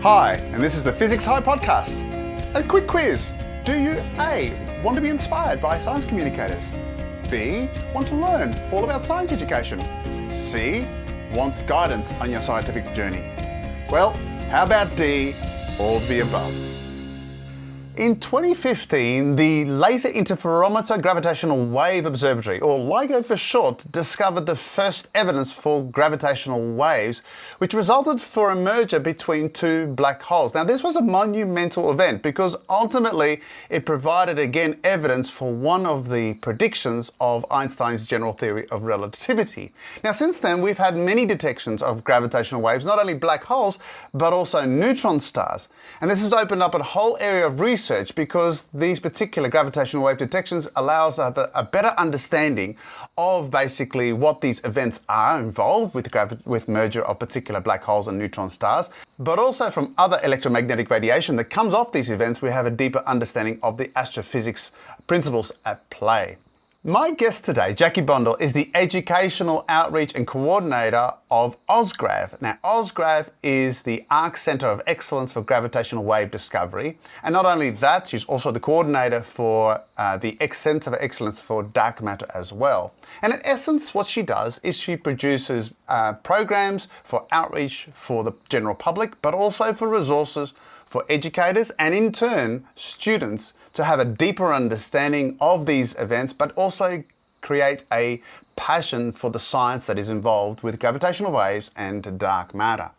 Hi, and this is the PhysicsHigh podcast. A quick quiz. Do you A, want to be inspired by science communicators? B, want to learn all about science education? C, want guidance on your scientific journey? Well, how about D, all of the above? In 2015, the Laser Interferometer Gravitational Wave Observatory, or LIGO for short, discovered the first evidence for gravitational waves, which resulted for a merger between two black holes. Now, this was a monumental event because ultimately it provided again evidence for one of the predictions of Einstein's general theory of relativity. Now, since then, we've had many detections of gravitational waves, not only black holes, but also neutron stars. And this has opened up a whole area of research because these particular gravitational wave detections allow us a better understanding of basically what these events are involved with merger of particular black holes and neutron stars, but also from other electromagnetic radiation that comes off these events, we have a deeper understanding of the astrophysics principles at play. My guest today, Jackie Bondell, is the Educational Outreach and Coordinator of Ozgrav. Now, Ozgrav is the ARC Centre of Excellence for Gravitational Wave Discovery. And not only that, she's also the coordinator for the Centre of Excellence for Dark Matter as well. And in essence, what she does is she produces programs for outreach for the general public, but also for resources for educators and in turn students to have a deeper understanding of these events, but also create a passion for the science that is involved with gravitational waves and dark matter.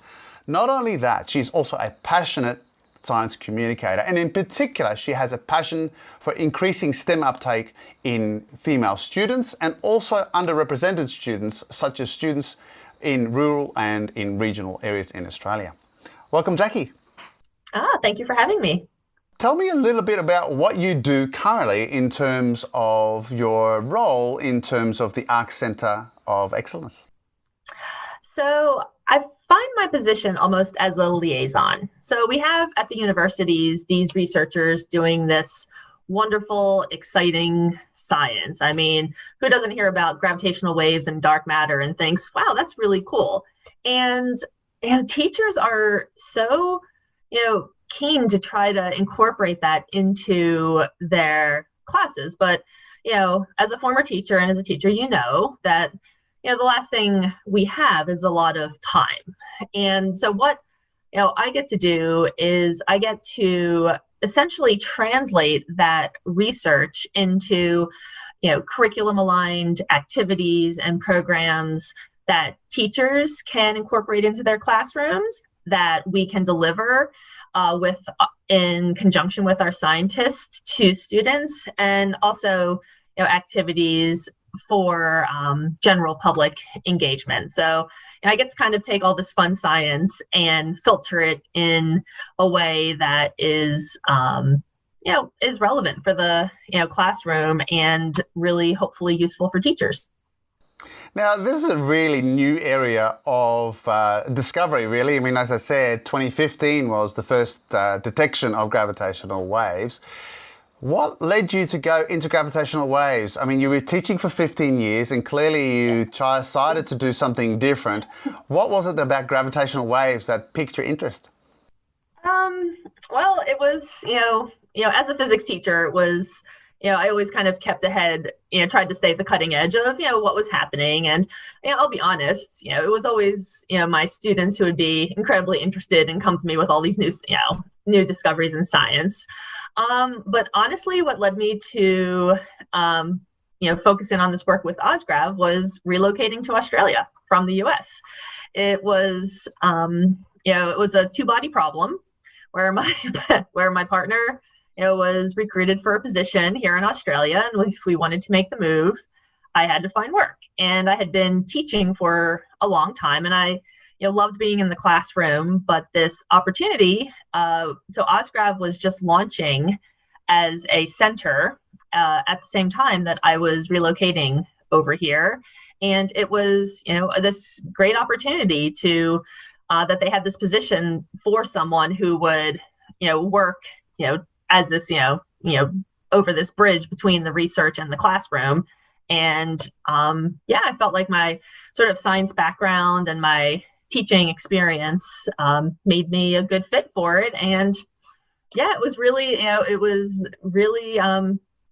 Not only that, she's also a passionate science communicator, and in particular she has a passion for increasing STEM uptake in female students and also underrepresented students, such as students in rural and in regional areas in Australia. Welcome, Jackie. Thank you for having me. Tell me a little bit about what you do currently in terms of your role in terms of the ARC Centre of Excellence. So I find my position almost as a liaison. So we have at the universities these researchers doing this wonderful, exciting science. I mean, who doesn't hear about gravitational waves and dark matter and thinks, wow, that's really cool. And teachers are so keen to try to incorporate that into their classes. But, as a former teacher and as a teacher, that, the last thing we have is a lot of time. And so what, I get to do is I get to essentially translate that research into, curriculum aligned activities and programs that teachers can incorporate into their classrooms that we can deliver in conjunction with our scientists to students, and also activities for general public engagement. So I get to kind of take all this fun science and filter it in a way that is is relevant for the classroom and really hopefully useful for teachers. Now, this is a really new area of discovery, really. I mean, as I said, 2015 was the first detection of gravitational waves. What led you to go into gravitational waves? I mean, you were teaching for 15 years and clearly you decided to do something different. What was it about gravitational waves that piqued your interest? Well, it was, as a physics teacher, it was I always kind of kept ahead, tried to stay at the cutting edge of, what was happening. And, I'll be honest, it was always, my students who would be incredibly interested and come to me with all these new discoveries in science. But honestly, what led me to, focus in on this work with Ozgrav was relocating to Australia from the US. It was, it was a two-body problem where my partner was recruited for a position here in Australia, and if we wanted to make the move, I had to find work. And I had been teaching for a long time, and I loved being in the classroom, but this opportunity, so Ozgrav was just launching as a center at the same time that I was relocating over here. And it was, this great opportunity to, that they had this position for someone who would, work, as this, over this bridge between the research and the classroom. And I felt like my sort of science background and my teaching experience made me a good fit for it. And yeah, it was really,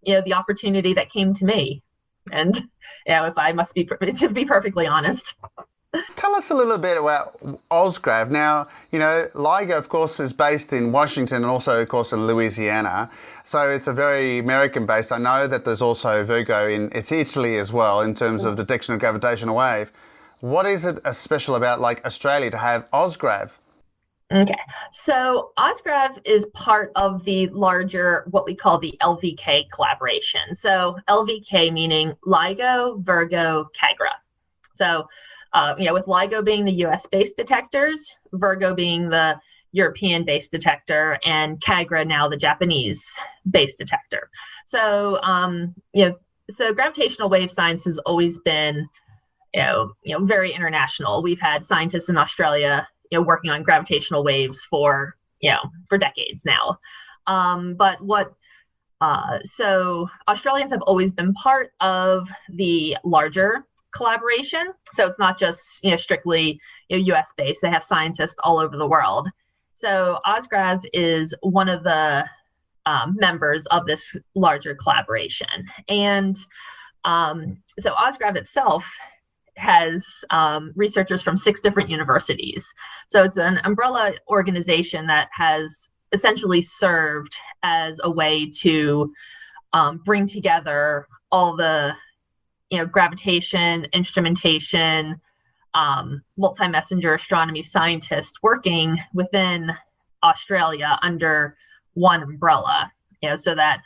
the opportunity that came to me. And, if I must be, to be perfectly honest. Tell us a little bit about Ozgrav. Now, LIGO, of course, is based in Washington and also, of course, in Louisiana. So it's a very American-based. I know that there's also Virgo it's Italy as well in terms of detection of gravitational wave. What is it special about, like, Australia to have Ozgrav? Okay, so Ozgrav is part of the larger, what we call the LVK collaboration. So LVK meaning LIGO, Virgo, CAGRA. So, with LIGO being the US-based detectors, Virgo being the European-based detector, and CAGRA now the Japanese-based detector. So, so gravitational wave science has always been, very international. We've had scientists in Australia, working on gravitational waves for decades now. So Australians have always been part of the larger collaboration. So it's not just strictly US based. They have scientists all over the world. So Ozgrav is one of the members of this larger collaboration. And so Ozgrav itself has researchers from 6 different universities. So it's an umbrella organization that has essentially served as a way to bring together all the gravitation, instrumentation, multi-messenger astronomy scientists working within Australia under one umbrella, so that,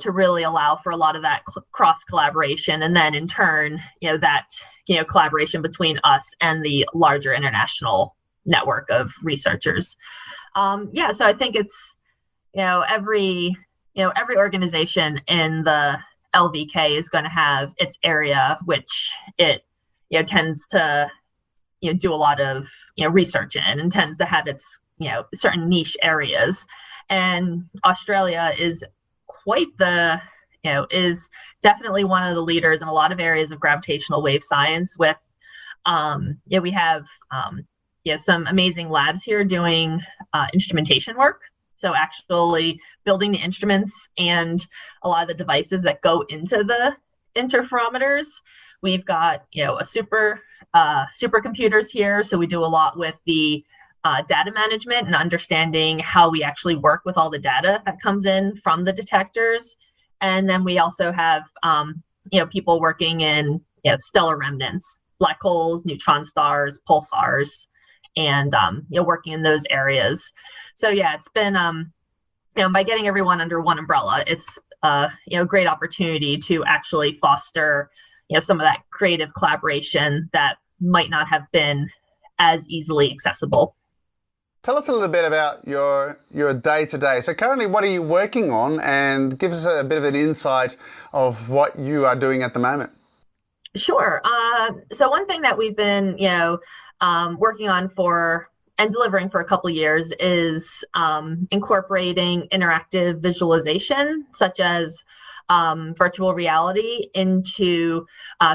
to really allow for a lot of that cross collaboration. And then in turn, that, collaboration between us and the larger international network of researchers. So I think it's, every organization in the LVK is going to have its area, which it tends to do a lot of research in, and tends to have its certain niche areas. And Australia is quite the is definitely one of the leaders in a lot of areas of gravitational wave science. With we have some amazing labs here doing instrumentation work. So actually building the instruments and a lot of the devices that go into the interferometers. We've got, a supercomputers here. So we do a lot with the data management and understanding how we actually work with all the data that comes in from the detectors. And then we also have, people working in, stellar remnants, black holes, neutron stars, pulsars, and working in those areas. So yeah, it's been by getting everyone under one umbrella, it's a great opportunity to actually foster some of that creative collaboration that might not have been as easily accessible. Tell us a little bit about your day-to-day. So currently, what are you working on, and give us a bit of an insight of what you are doing at the moment. Sure. So one thing that we've been working on and delivering for a couple of years is incorporating interactive visualization, such as virtual reality, into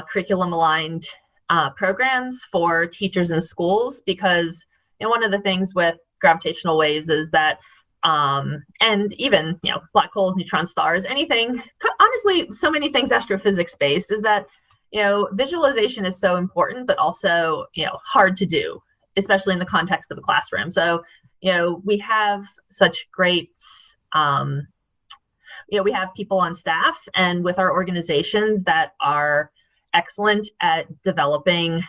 curriculum-aligned programs for teachers and schools. Because one of the things with gravitational waves is that, and even black holes, neutron stars, anything, honestly, so many things astrophysics-based, is that visualization is so important, but also hard to do, especially in the context of a classroom. So, we have such great, we have people on staff and with our organizations that are excellent at developing,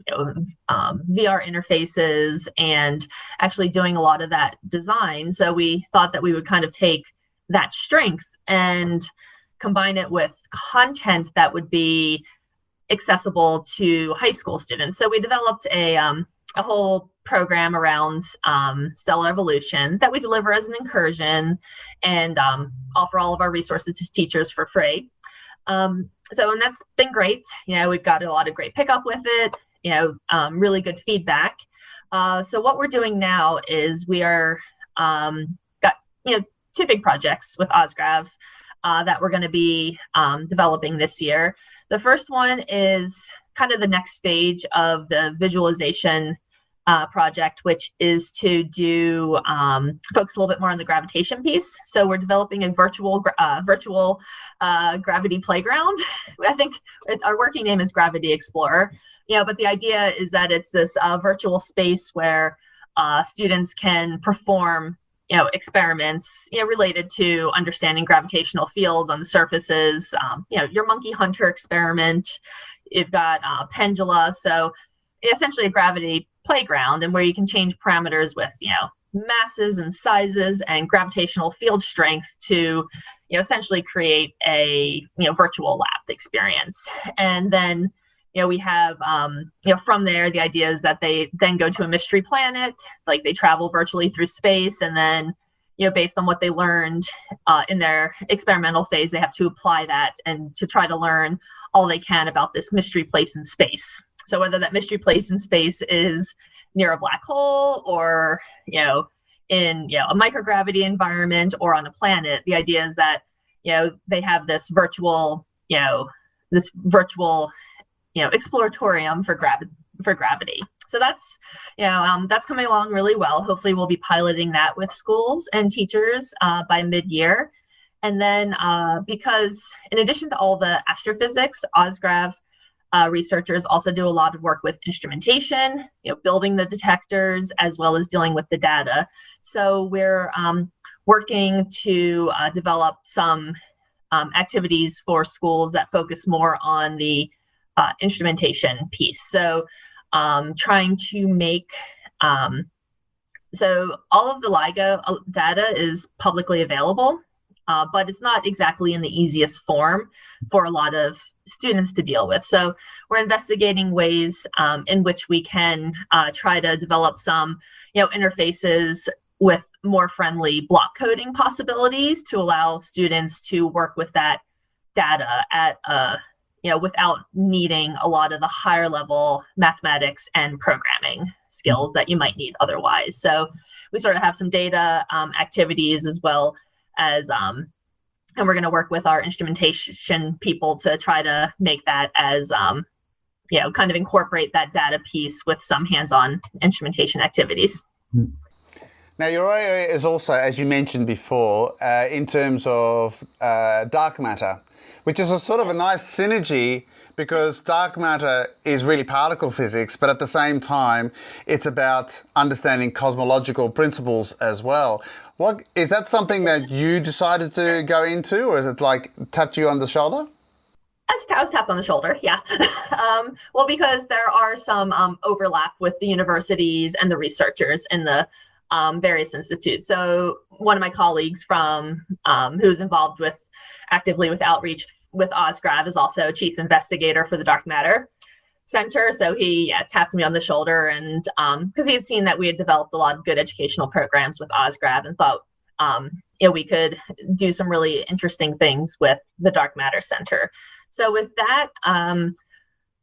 VR interfaces and actually doing a lot of that design. So we thought that we would kind of take that strength and combine it with content that would be accessible to high school students. So we developed a whole program around stellar evolution that we deliver as an incursion and offer all of our resources to teachers for free. And that's been great. We've got a lot of great pickup with it, really good feedback. So what we're doing now is we are got 2 big projects with Ozgrav that we're going to be developing this year. The first one is kind of the next stage of the visualization project, which is to do focus a little bit more on the gravitation piece. So we're developing a virtual gravity playground. I think our working name is Gravity Explorer. But the idea is that it's this virtual space where students can perform experiments related to understanding gravitational fields on the surfaces. Your monkey hunter experiment. You've got pendula. So essentially a gravity playground, and where you can change parameters with masses and sizes and gravitational field strength to essentially create a virtual lab experience. And then we have from there, the idea is that they then go to a mystery planet, like they travel virtually through space, and then based on what they learned in their experimental phase, they have to apply that and to try to learn all they can about this mystery place in space. So whether that mystery place in space is near a black hole or, in a microgravity environment or on a planet, the idea is that, they have this virtual exploratorium for gravity. So that's, that's coming along really well. Hopefully we'll be piloting that with schools and teachers by mid-year. And then because in addition to all the astrophysics, Ozgrav researchers also do a lot of work with instrumentation, building the detectors, as well as dealing with the data. So we're working to develop some activities for schools that focus more on the instrumentation piece. So trying to make, so all of the LIGO data is publicly available, but it's not exactly in the easiest form for a lot of students to deal with. So we're investigating ways in which we can try to develop some, interfaces with more friendly block coding possibilities to allow students to work with that data at without needing a lot of the higher level mathematics and programming skills that you might need otherwise. So we sort of have some data activities as well as and we're going to work with our instrumentation people to try to make that as, kind of incorporate that data piece with some hands-on instrumentation activities. Now, your area is also, as you mentioned before, in terms of dark matter, which is a sort of a nice synergy because dark matter is really particle physics, but at the same time, it's about understanding cosmological principles as well. What is that something that you decided to go into, or is it like tapped you on the shoulder? I was tapped on the shoulder, yeah. Well, because there are some overlap with the universities and the researchers in the various institutes. So one of my colleagues from who's involved actively with outreach with Ozgrav is also chief investigator for the Dark Matter Center. So he tapped me on the shoulder, and because he had seen that we had developed a lot of good educational programs with Ozgrav and thought we could do some really interesting things with the Dark Matter Center. So with that,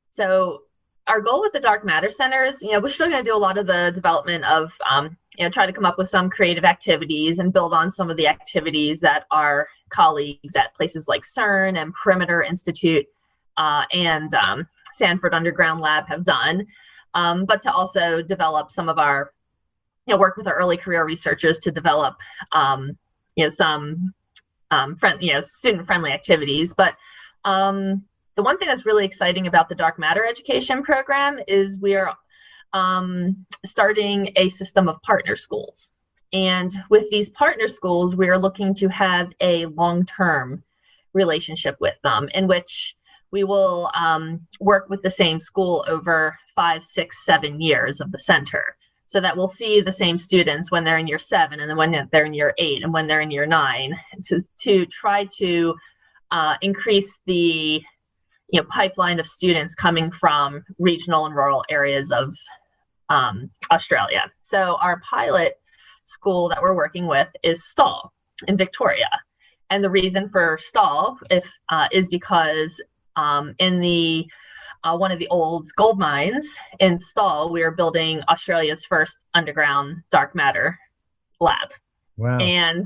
so our goal with the Dark Matter Center is, we're still going to do a lot of the development of, try to come up with some creative activities and build on some of the activities that our colleagues at places like CERN and Perimeter Institute and Sanford Underground Lab have done, but to also develop some of our, work with our early career researchers to develop, some student-friendly activities. But the one thing that's really exciting about the Dark Matter Education Program is we're starting a system of partner schools. And with these partner schools, we're looking to have a long-term relationship with them in which we will work with the same school over 5, 6, 7 years of the center, so that we'll see the same students when they're in year 7 and then when they're in year 8 and when they're in year 9 to try to increase the pipeline of students coming from regional and rural areas of Australia. So our pilot school that we're working with is Stawell in Victoria. And the reason for Stawell is because in the one of the old gold mines in Stawell, we are building Australia's first underground dark matter lab. Wow. And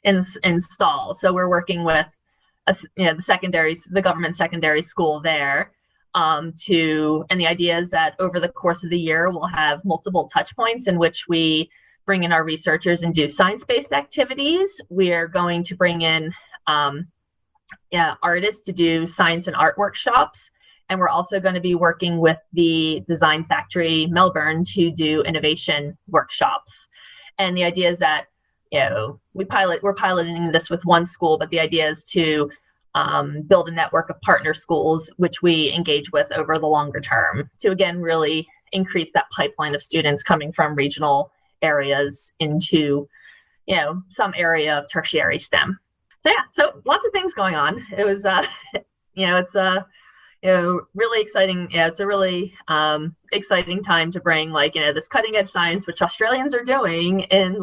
in Stawell. So we're working with the government secondary school there And the idea is that over the course of the year, we'll have multiple touch points in which we bring in our researchers and do science-based activities. We are going to bring in artists to do science and art workshops. And we're also going to be working with the Design Factory Melbourne to do innovation workshops. And the idea is that, we're piloting this with one school, but the idea is to build a network of partner schools, which we engage with over the longer term to, again, really increase that pipeline of students coming from regional areas into, some area of tertiary STEM. So lots of things going on. It was, it's really exciting. Yeah, it's a really exciting time to bring this cutting edge science, which Australians are doing in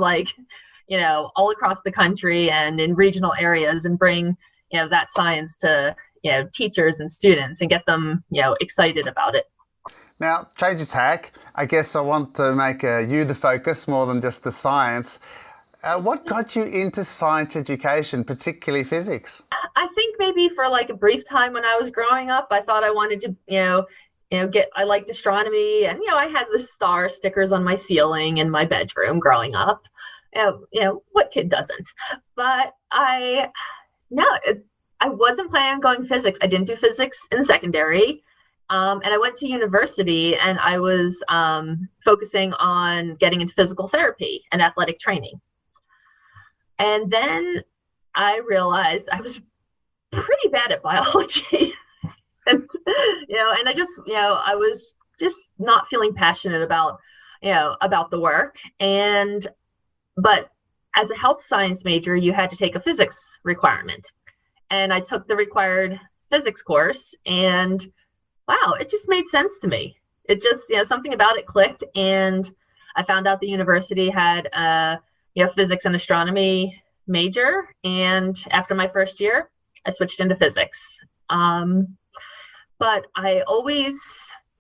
all across the country and in regional areas, and bring that science to teachers and students and get them excited about it. Now, change of tack. I guess I want to make you the focus more than just the science. What got you into science education, particularly physics? I think maybe for a brief time when I was growing up, I thought I wanted to, I liked astronomy, and I had the star stickers on my ceiling in my bedroom growing up. What kid doesn't? But I wasn't planning on going physics. I didn't do physics in secondary. And I went to university, and I was focusing on getting into physical therapy and athletic training. And then I realized I was pretty bad at biology. and I just, I was just not feeling passionate about the work. But as a health science major, you had to take a physics requirement. And I took the required physics course, and wow, it just made sense to me. It just, something about it clicked. And I found out the university had physics and astronomy major. And after my first year, I switched into physics. But I always,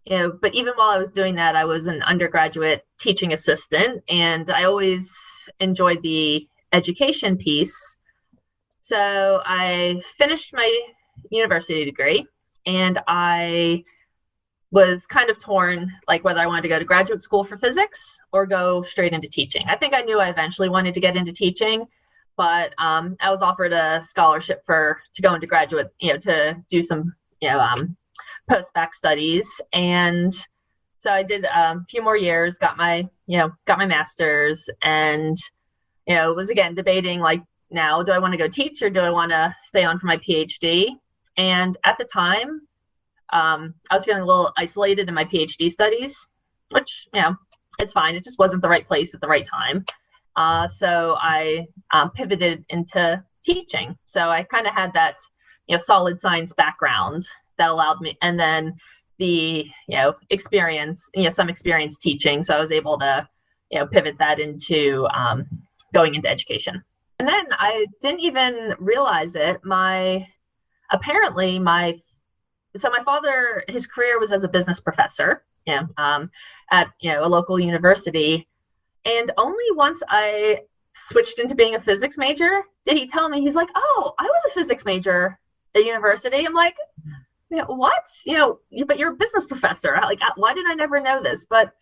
but even while I was doing that, I was an undergraduate teaching assistant, and I always enjoyed the education piece. So I finished my university degree, and I was kind of torn, whether I wanted to go to graduate school for physics or go straight into teaching. I think I knew I eventually wanted to get into teaching, but I was offered a scholarship to go into graduate, to do some, post-bac studies. And so I did a few more years, got my master's, and, was again debating now, do I want to go teach or do I want to stay on for my PhD? And at the time, I was feeling a little isolated in my PhD studies, which, it's fine. It just wasn't the right place at the right time. So I pivoted into teaching. So I kind of had that, solid science background that allowed me, and then the, experience, some experience teaching. So I was able to, pivot that into going into education. And then I didn't even realize it. My father, his career was as a business professor, at a local university. And only once I switched into being a physics major did he tell me, he's like, "Oh, I was a physics major at university." I'm like, "What? But you're a business professor. Why did I never know this?" But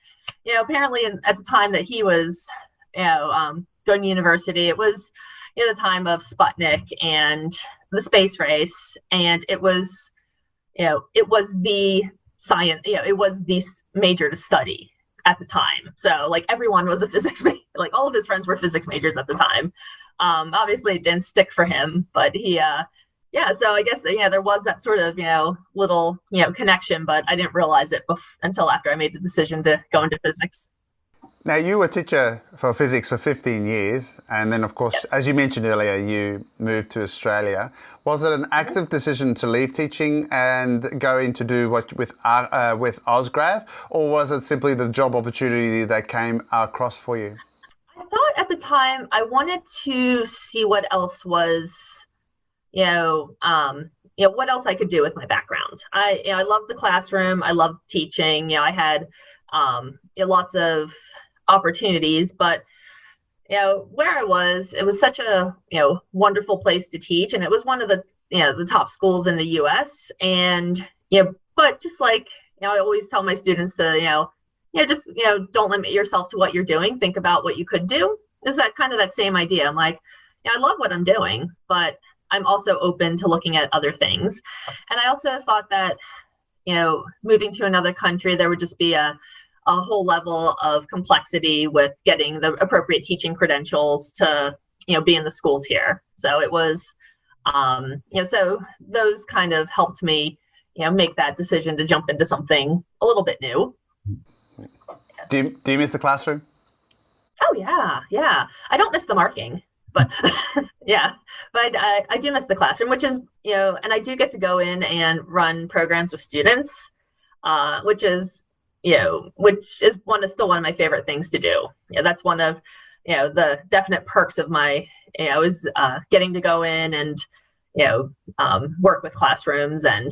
apparently at the time that he was going to university, it was the time of Sputnik and the space race, and it was the science, it was the major to study at the time. So everyone was a physics major, all of his friends were physics majors at the time. Obviously it didn't stick for him, but he, so I guess, there was that sort of, little, connection, but I didn't realize it until after I made the decision to go into physics. Now, you were a teacher for physics for 15 years, and then, of course, Yes. as you mentioned earlier, you moved to Australia. Was it an active decision to leave teaching and go in to do what with Ozgrav, or was it simply the job opportunity that came across for you? I thought at the time I wanted to see what else was, what else I could do with my background. I loved the classroom. I loved teaching. I had lots of opportunities, but where I was, it was such a wonderful place to teach, and it was one of the the top schools in the U.S. And but but just like, I always tell my students to, just, don't limit yourself to what you're doing. Think about what you could do. It's that kind of that same idea. I'm like, I love what I'm doing, but I'm also open to looking at other things. And I also thought that, moving to another country, there would just be a whole level of complexity with getting the appropriate teaching credentials to, be in the schools here. So it was, so those kind of helped me, make that decision to jump into something a little bit new. Do you miss the classroom? Oh yeah. I don't miss the marking, but yeah, but I do miss the classroom, which is, and I do get to go in and run programs with students, which is still one of my favorite things to do. That's one of, the definite perks of my, is getting to go in and, work with classrooms and,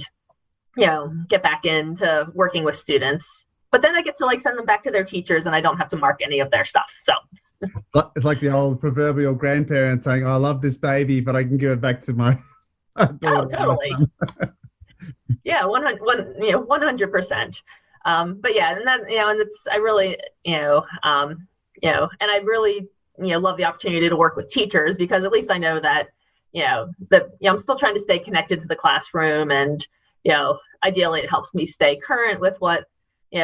get back into working with students. But then I get to send them back to their teachers and I don't have to mark any of their stuff. So it's like the old proverbial grandparent saying, I love this baby, but I can give it back to my oh, totally. Yeah, 100%. But yeah, and that, and it's, I really, and I really, love the opportunity to work with teachers, because at least I know that, I'm still trying to stay connected to the classroom, and, ideally it helps me stay current with what,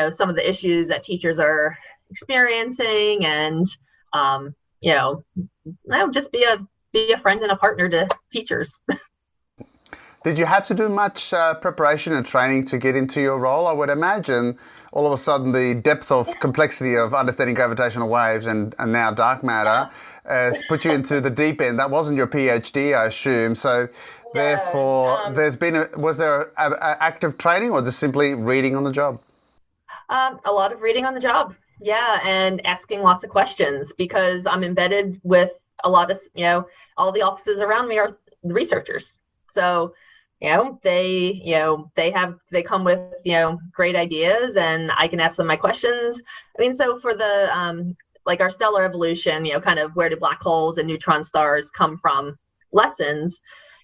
some of the issues that teachers are experiencing, and, just be a friend and a partner to teachers. Did you have to do much preparation and training to get into your role? I would imagine all of a sudden the depth of complexity of understanding gravitational waves and now dark matter has put you into the deep end. That wasn't your PhD, I assume. So therefore, was there active training or just simply reading on the job? A lot of reading on the job. Yeah, and asking lots of questions, because I'm embedded with a lot of, all the offices around me are the researchers. So, they come with, great ideas, and I can ask them my questions. I mean, so for the, our stellar evolution, kind of where do black holes and neutron stars come from lessons,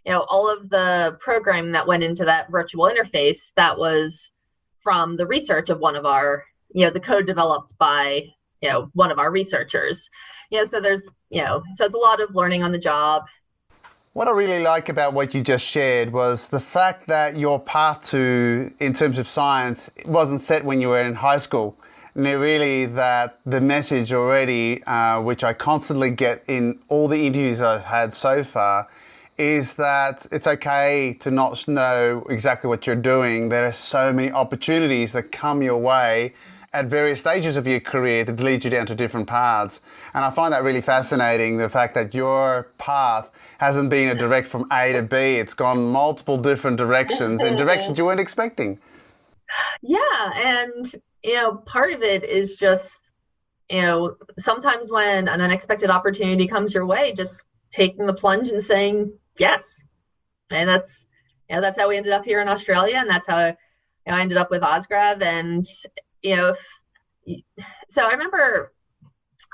all of the programming that went into that virtual interface, that was from the research of one of our, the code developed by, one of our researchers. So there's, so it's a lot of learning on the job. What I really like about what you just shared was the fact that your path in terms of science, wasn't set when you were in high school. And really that the message already, which I constantly get in all the interviews I've had so far, is that it's okay to not know exactly what you're doing. There are so many opportunities that come your way at various stages of your career that lead you down to different paths. And I find that really fascinating, the fact that your path hasn't been a direct from A to B. It's gone multiple different directions and directions you weren't expecting. Yeah, and, part of it is just, sometimes when an unexpected opportunity comes your way, just taking the plunge and saying yes. And that's how we ended up here in Australia, and that's how I ended up with Ozgrav. And so I remember,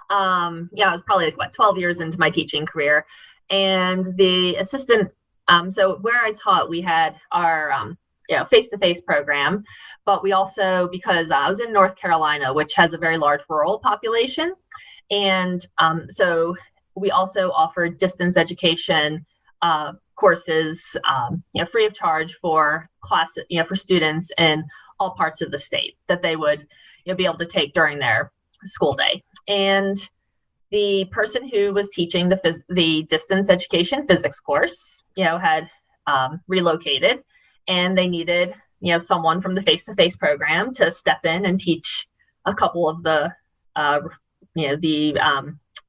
I was probably 12 years into my teaching career, and the assistant, so where I taught, we had our, face-to-face program, but we also, because I was in North Carolina, which has a very large rural population. And so we also offered distance education courses, free of charge for classes, for students in all parts of the state that they would be able to take during their school day. And the person who was teaching the distance education physics course, had relocated, and they needed, someone from the face-to-face program to step in and teach a couple of the,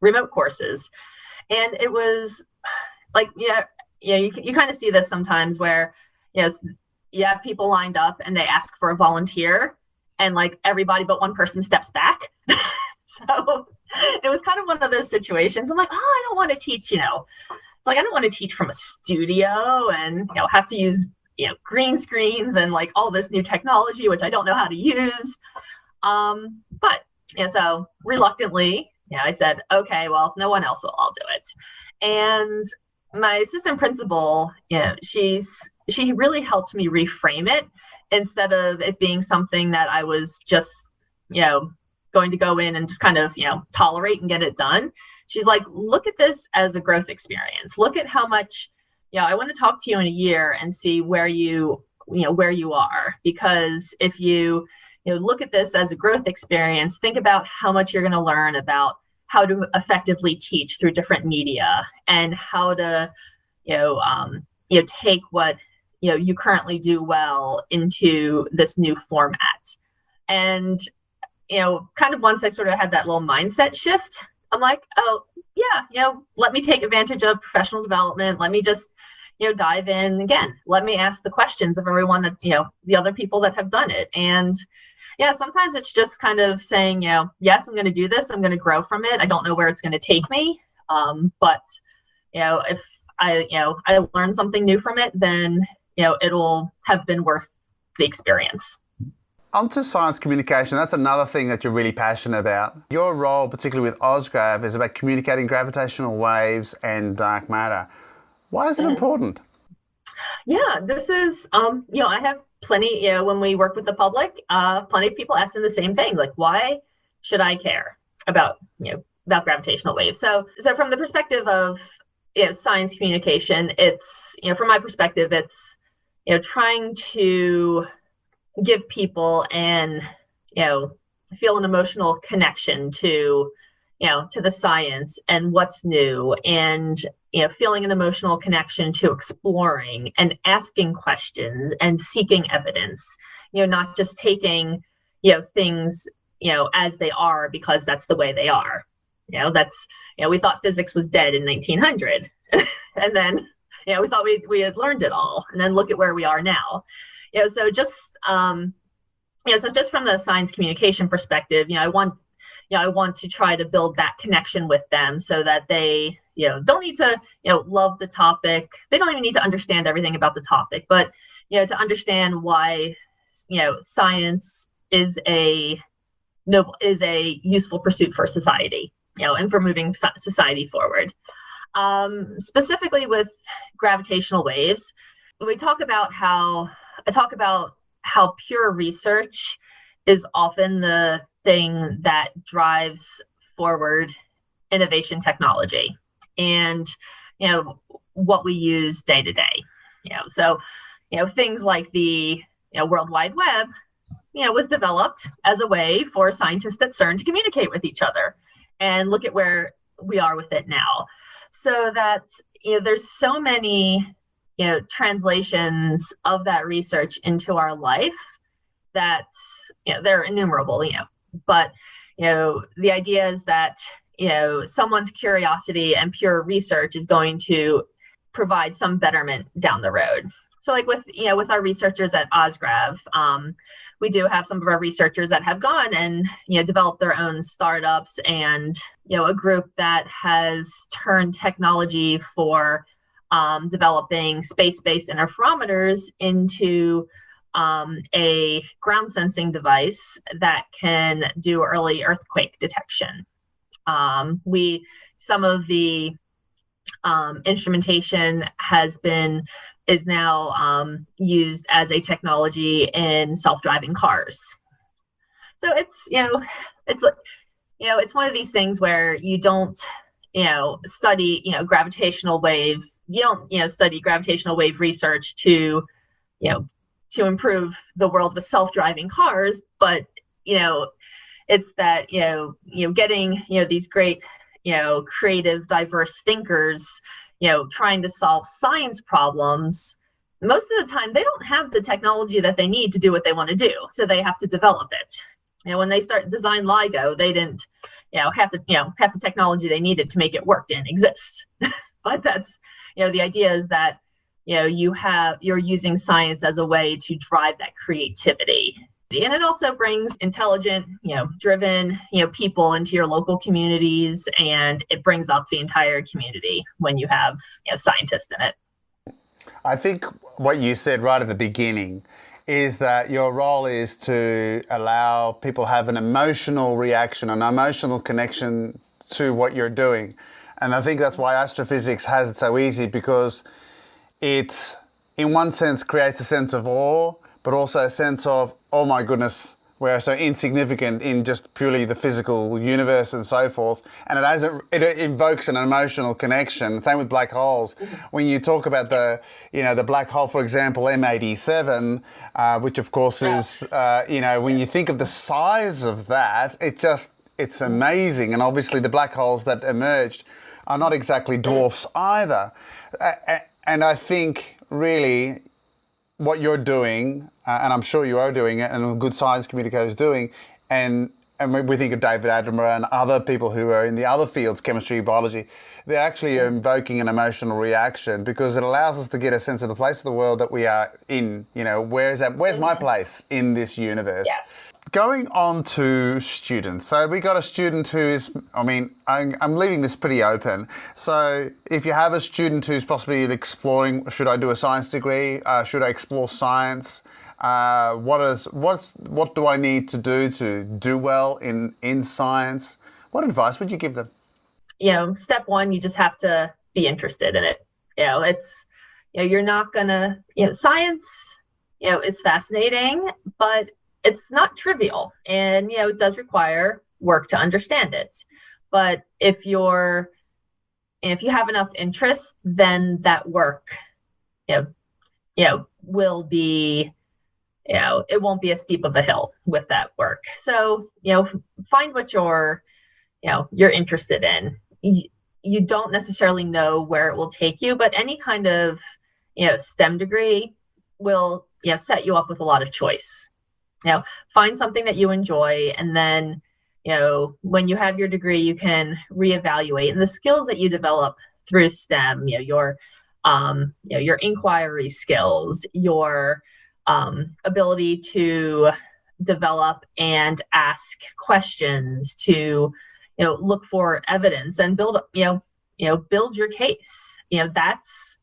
remote courses. And it was like, you kind of see this sometimes where, you have people lined up and they ask for a volunteer, and everybody but one person steps back. So it was kind of one of those situations. I'm like, I don't want to teach, it's like, I don't want to teach from a studio and, have to use, green screens and all this new technology, which I don't know how to use. But, so reluctantly, I said, okay, well, if no one else will, I'll do it. And my assistant principal, she's, she really helped me reframe it instead of it being something that I was just, going to go in and just kind of, tolerate and get it done. She's like, look at this as a growth experience. Look at how much, I want to talk to you in a year and see where you are. Because if you look at this as a growth experience, think about how much you're going to learn about how to effectively teach through different media and how to, take what, you currently do well into this new format. And, kind of once I sort of had that little mindset shift, I'm like, oh yeah, let me take advantage of professional development. Let me just, dive in again. Let me ask the questions of everyone that, the other people that have done it. And yeah, sometimes it's just kind of saying, yes, I'm going to do this. I'm going to grow from it. I don't know where it's going to take me. But, if I learn something new from it, then, it'll have been worth the experience. Onto science communication. That's another thing that you're really passionate about. Your role, particularly with Ozgrav, is about communicating gravitational waves and dark matter. Why is it important? Yeah, this is, I have plenty, when we work with the public, plenty of people asking the same thing, like, why should I care about gravitational waves? So from the perspective of, science communication, it's, from my perspective, it's, trying to give people and, feel an emotional connection to, to the science and what's new, and, feeling an emotional connection to exploring and asking questions and seeking evidence, not just taking, things, as they are because that's the way they are. We thought physics was dead in 1900 and then, we thought we had learned it all, and then look at where we are now. So just, so just from the science communication perspective, I want to try to build that connection with them so that they, don't need to, love the topic. They don't even need to understand everything about the topic, but, to understand why, science is a useful pursuit for society, and for moving society forward. Specifically with gravitational waves, I talk about how pure research is often the thing that drives forward innovation technology and, what we use day to day. So things like the, World Wide Web, was developed as a way for scientists at CERN to communicate with each other, and look at where we are with it now. So that, there's so many, translations of that research into our life that, they're innumerable, but, the idea is that, someone's curiosity and pure research is going to provide some betterment down the road. So like with our researchers at Ozgrav, we do have some of our researchers that have gone and, developed their own startups, and, a group that has turned technology for developing space-based interferometers into a ground sensing device that can do early earthquake detection. Some of the instrumentation is now used as a technology in self-driving cars. So it's one of these things where you don't, study, gravitational wave. You don't, study gravitational wave research to improve the world with self-driving cars, but, it's that, getting, these great, creative, diverse thinkers, trying to solve science problems. Most of the time, they don't have the technology that they need to do what they want to do. So they have to develop it. When they design LIGO, they didn't, have the technology they needed to make it work didn't exist. But that's, the idea is that, you're using science as a way to drive that creativity. And it also brings intelligent, driven, people into your local communities, and it brings up the entire community when you have, scientists in it. I think what you said right at the beginning is that your role is to allow people to have an emotional reaction, an emotional connection to what you're doing. And I think that's why astrophysics has it so easy, because it's in one sense creates a sense of awe, but also a sense of, oh my goodness, we're so insignificant in just purely the physical universe and so forth. And it invokes an emotional connection. Same with black holes. When you talk about the black hole, for example, M87, which of course is, when you think of the size of that, it's amazing. And obviously the black holes that emerged are not exactly dwarfs either. And I think really what you're doing, and I'm sure you are doing it, and a good science communicator is doing, and we think of David Attenborough and other people who are in the other fields, chemistry, biology, they're actually invoking an emotional reaction because it allows us to get a sense of the place of the world that we are in. Where's my place in this universe? Yeah. Going on to students. So we got a student who is, I'm leaving this pretty open. So if you have a student who's possibly exploring, should I do a science degree? Should I explore science? What do I need to do well in science? What advice would you give them? Step one, you just have to be interested in it. You're not gonna, science, is fascinating, but it's not trivial, and it does require work to understand it. But if you have enough interest, then that work will be, it won't be as steep of a hill with that work. So find what you're interested in. You don't necessarily know where it will take you, but any kind of STEM degree will set you up with a lot of choice. Find something that you enjoy, and then, when you have your degree, you can reevaluate. And the skills that you develop through STEM, your inquiry skills, your ability to develop and ask questions, to, look for evidence and build your case. That's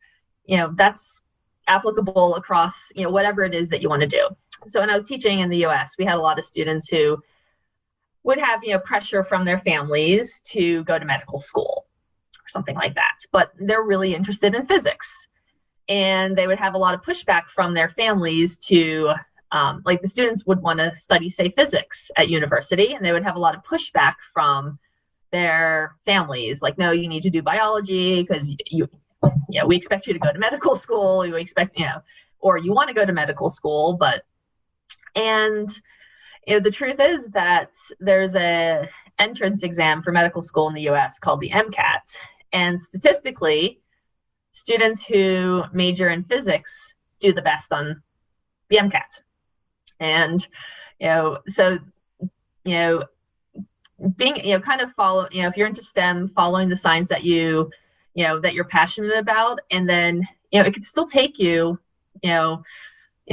applicable across, whatever it is that you want to do. So when I was teaching in the US, we had a lot of students who would have, pressure from their families to go to medical school or something like that. But they're really interested in physics. And they would have a lot of pushback from their families to, the students would want to study, say, physics at university. And they would have a lot of pushback from their families. Like, no, you need to do biology because we expect you to go to medical school. We expect, or you want to go to medical school, and the truth is that there's a entrance exam for medical school in the US called the MCAT. And statistically, students who major in physics do the best on the MCAT. And, being, kind of follow, if you're into STEM, following the science that that you're passionate about, and then, it could still take you,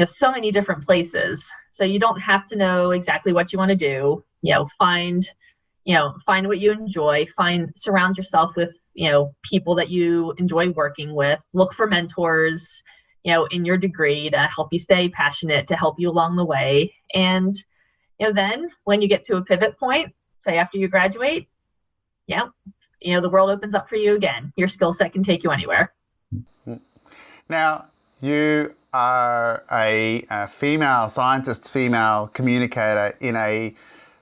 so many different places. So you don't have to know exactly what you want to do. Find what you enjoy. Surround yourself with, people that you enjoy working with. Look for mentors, in your degree to help you stay passionate, to help you along the way. And, then when you get to a pivot point, say after you graduate, the world opens up for you again. Your skill set can take you anywhere. Now, you are a female scientist, female communicator in a,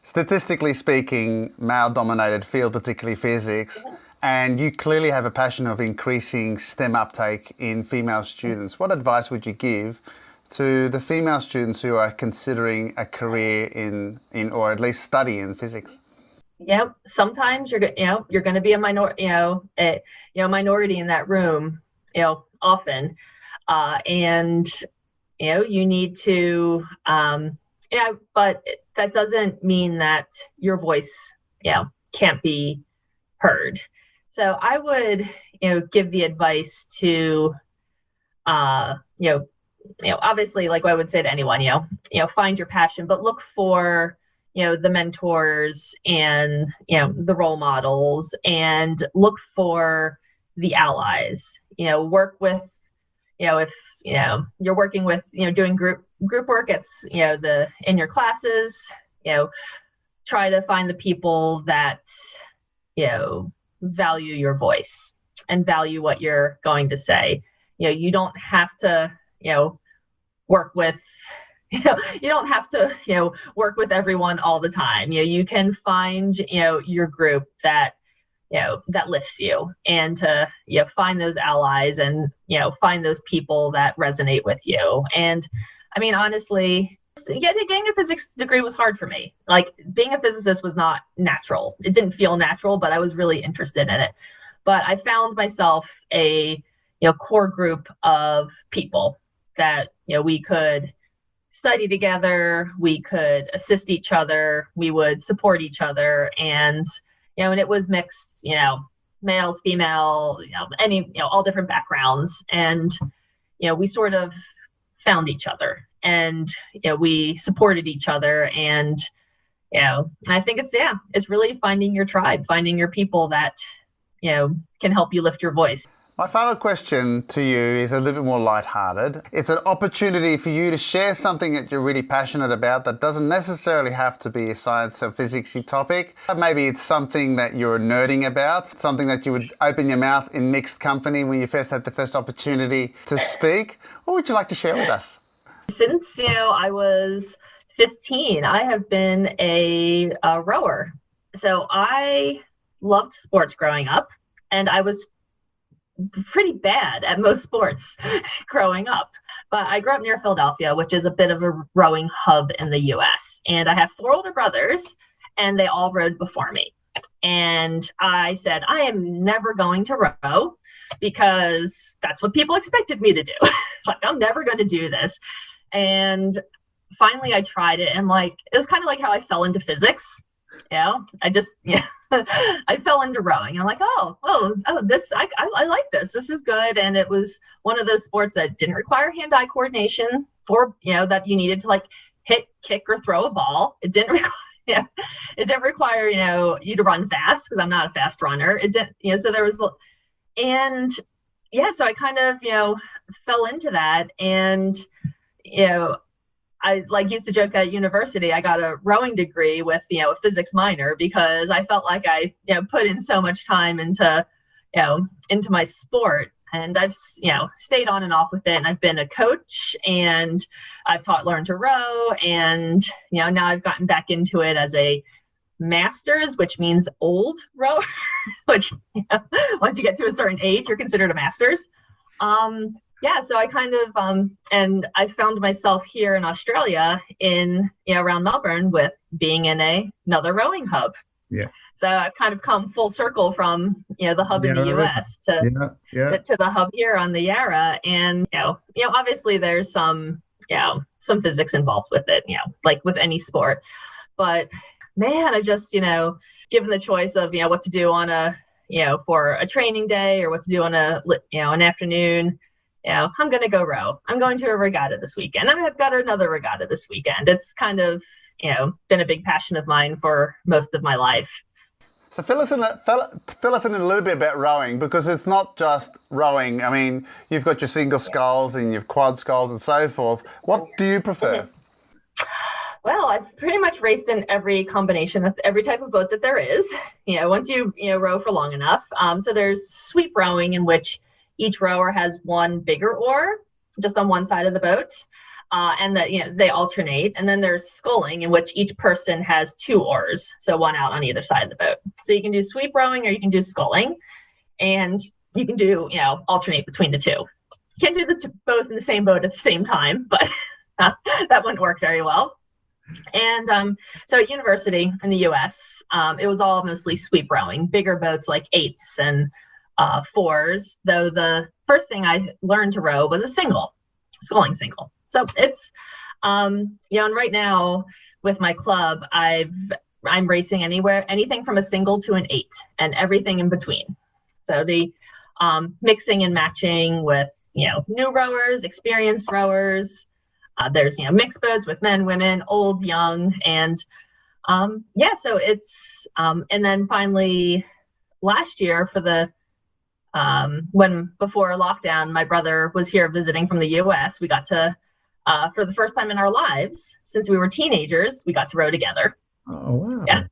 statistically speaking, male-dominated field, particularly physics, and you clearly have a passion of increasing STEM uptake in female students. What advice would you give to the female students who are considering a career in or at least study in physics? Sometimes you're going to be a minority in that room, often. And, you need to, but that doesn't mean that your voice, can't be heard. So I would, give the advice to, obviously, like I would say to anyone, find your passion, but look for, the mentors and, the role models, and look for the allies, work with, if you're working with doing group work, it's in your classes, try to find the people that value your voice and value what you're going to say. You don't have to work with, you don't have to, work with everyone all the time. You can find, your group that, that lifts you, and to, find those allies and, find those people that resonate with you. And I mean, honestly, getting a physics degree was hard for me. Like, being a physicist was not natural. It didn't feel natural, but I was really interested in it. But I found myself a, core group of people that, we could study together, we could assist each other, we would support each other. And, and it was mixed, males, female, all different backgrounds. And, we sort of found each other, and, we supported each other. And, I think it's really finding your tribe, finding your people that, can help you lift your voice. My final question to you is a little bit more lighthearted. It's an opportunity for you to share something that you're really passionate about that doesn't necessarily have to be a science or physicsy topic. Maybe it's something that you're nerding about, something that you would open your mouth in mixed company when you first had the first opportunity to speak. What would you like to share with us? Since, I was 15, I have been a rower. So I loved sports growing up, and I was pretty bad at most sports growing up. But I grew up near Philadelphia, which is a bit of a rowing hub in the US. And I have 4 older brothers, and they all rowed before me. And I said, I am never going to row, because that's what people expected me to do. Like, I'm never going to do this. And finally I tried it, and it was kind of like how I fell into physics. I fell into rowing. I'm like, this, I like this. This is good. And it was one of those sports that didn't require hand-eye coordination for, that you needed to hit, kick, or throw a ball. It didn't require, it didn't require, you to run fast, because I'm not a fast runner. It didn't, so there was, and so I kind of, fell into that. And, I used to joke at university, I got a rowing degree with, a physics minor, because I felt like I, put in so much time into my sport. And I've, stayed on and off with it. And I've been a coach, and I've learned to row. And, now I've gotten back into it as a master's, which means old rower, which, once you get to a certain age, you're considered a master's. So I kind of, and I found myself here in Australia around Melbourne, with being in another rowing hub. Yeah. So I've kind of come full circle from, the hub in the US to the hub here on the Yarra. And, obviously there's some some physics involved with it, like with any sport. But man, I just, given the choice of, what to do on a, for a training day, or what to do on an afternoon, I'm going to go row. I'm going to a regatta this weekend. I've got another regatta this weekend. It's kind of, been a big passion of mine for most of my life. So fill us in a little bit about rowing, because it's not just rowing. I mean, you've got your single sculls and your quad sculls and so forth. What do you prefer? Well, I've pretty much raced in every combination of every type of boat that there is. Once you row for long enough. So there's sweep rowing, in which each rower has one bigger oar just on one side of the boat, and that they alternate. And then there's sculling, in which each person has 2 oars, so one out on either side of the boat. So you can do sweep rowing, or you can do sculling, and you can do alternate between the 2. You can't do both in the same boat at the same time, but that wouldn't work very well. And so at university in the US, it was all mostly sweep rowing, bigger boats like 8s and 4s, though the first thing I learned to row was a sculling single. So it's, and right now with my club, I'm racing anything from a single to an 8, and everything in between. So the mixing and matching with, new rowers, experienced rowers. There's, mixed boats with men, women, old, young, and so it's, and then finally last year for the, before lockdown, my brother was here visiting from the US. We got to, for the first time in our lives, since we were teenagers, we got to row together. Oh, wow. Yeah.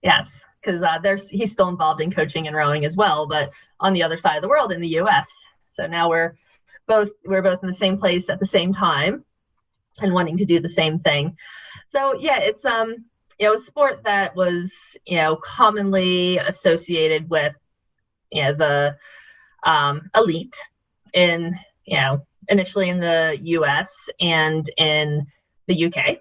Yes. Because he's still involved in coaching and rowing as well, but on the other side of the world in the US. So now we're we're both in the same place at the same time and wanting to do the same thing. So yeah, it's a sport that was commonly associated with the elite in initially in the US and in the UK.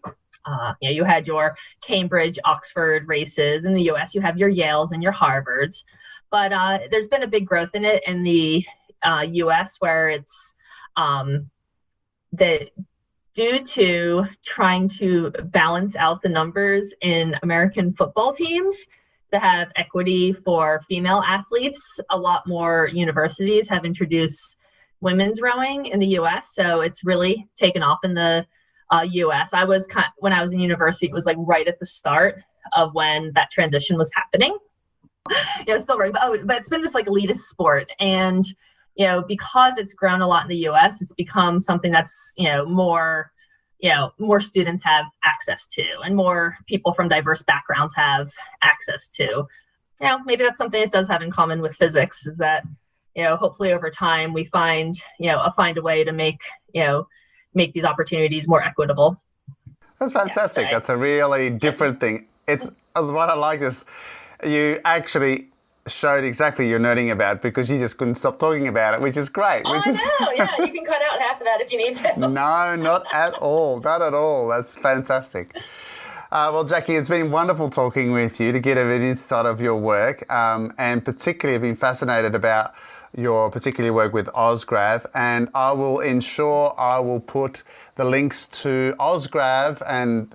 You had your Cambridge, Oxford races. In the US, you have your Yales and your Harvards. But there's been a big growth in it in the US, where it's due to trying to balance out the numbers in American football teams to have equity for female athletes. A lot more universities have introduced women's rowing in the US, so it's really taken off in the US. When I was in university, it was like right at the start of when that transition was happening. Still right, but it's been this like elitist sport, and because it's grown a lot in the US, it's become something that's more students have access to, and more people from diverse backgrounds have access to. Maybe that's something it does have in common with physics, is that hopefully over time we find a way to make these opportunities more equitable. That's fantastic. That's a really different thing. It's what I like is you actually showed exactly you're nerding about, because you just couldn't stop talking about it, which is great. Oh, no, yeah, you can cut out half of that if you need to. No, not at all. Not at all. That's fantastic. Well, Jackie, it's been wonderful talking with you to get an insight of your work, and particularly I've been fascinated about your particular work with Ozgrav, and I will ensure I will put the links to Ozgrav and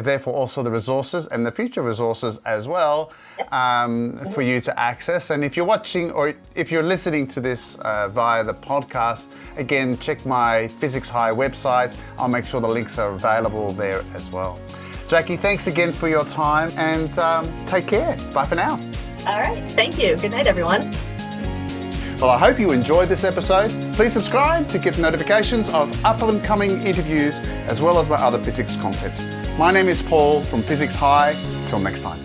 therefore also the resources and the future resources as well for you to access. And if you're watching or if you're listening to this via the podcast, again, check my PhysicsHigh website. I'll make sure the links are available there as well. Jackie, thanks again for your time, and take care. Bye for now. All right. Thank you. Good night, everyone. Well, I hope you enjoyed this episode. Please subscribe to get notifications of up-and-coming interviews as well as my other physics content. My name is Paul from PhysicsHigh. Till next time.